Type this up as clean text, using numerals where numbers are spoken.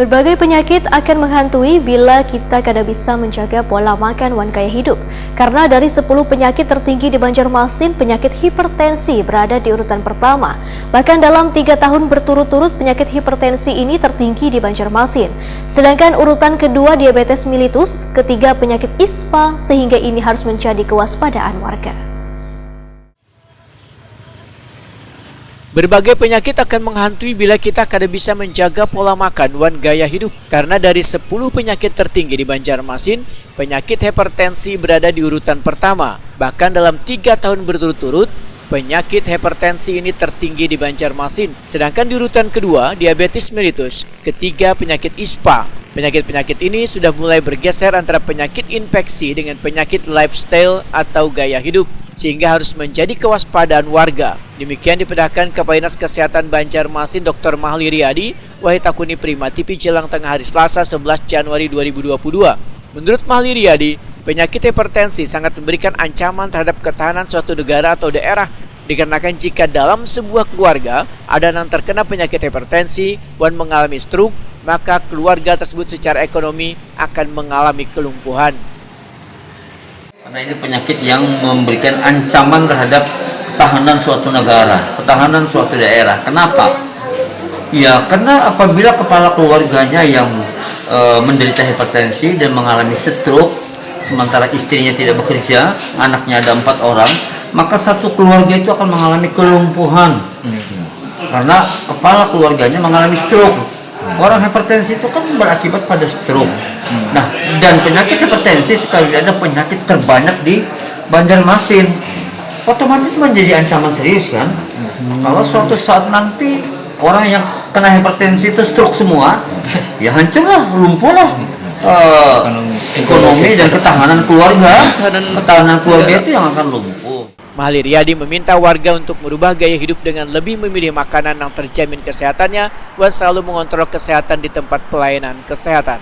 Berbagai penyakit akan menghantui bila kita kada bisa menjaga pola makan dan gaya hidup. Karena dari 10 penyakit tertinggi di Banjarmasin, penyakit hipertensi berada di urutan pertama. Bahkan dalam 3 tahun berturut-turut, penyakit hipertensi ini tertinggi di Banjarmasin. Sedangkan urutan kedua diabetes mellitus, ketiga penyakit ISPA, sehingga ini harus menjadi kewaspadaan warga. Berbagai penyakit akan menghantui bila kita kada bisa menjaga pola makan dan gaya hidup. Karena dari 10 penyakit tertinggi di Banjarmasin, penyakit hipertensi berada di urutan pertama. Bahkan dalam 3 tahun berturut-turut, penyakit hipertensi ini tertinggi di Banjarmasin. Sedangkan di urutan kedua, diabetes mellitus, ketiga penyakit ISPA. Penyakit-penyakit ini sudah mulai bergeser antara penyakit infeksi dengan penyakit lifestyle atau gaya hidup, sehingga harus menjadi kewaspadaan warga. Demikian dipedahkan Kepala Dinas Kesehatan Banjarmasin Dr. Mahli Riyadi, Wahitakuni Prima TV jelang tengah hari Selasa 11 Januari 2022. Menurut Mahli Riyadi, penyakit hipertensi sangat memberikan ancaman terhadap ketahanan suatu negara atau daerah, dikarenakan jika dalam sebuah keluarga ada yang terkena penyakit hipertensi dan mengalami stroke, maka keluarga tersebut secara ekonomi akan mengalami kelumpuhan. Karena ini penyakit yang memberikan ancaman terhadap ketahanan suatu negara, ketahanan suatu daerah. Kenapa? Ya, karena apabila kepala keluarganya yang menderita hipertensi dan mengalami stroke, sementara istrinya tidak bekerja, anaknya ada 4 orang, maka satu keluarga itu akan mengalami kelumpuhan. Karena kepala keluarganya mengalami stroke. Orang hipertensi itu kan berakibat pada stroke. Nah, dan penyakit hipertensi sekali ada penyakit terbanyak di Banjarmasin. Otomatis menjadi ancaman serius kan? Kalau suatu saat nanti orang yang kena hipertensi itu stroke semua, ya hancurlah, lumpuhlah ekonomi dan ketahanan keluarga. Ketahanan keluarga itu yang akan lumpuh. Mahli Riyadi meminta warga untuk merubah gaya hidup dengan lebih memilih makanan yang terjamin kesehatannya dan selalu mengontrol kesehatan di tempat pelayanan kesehatan.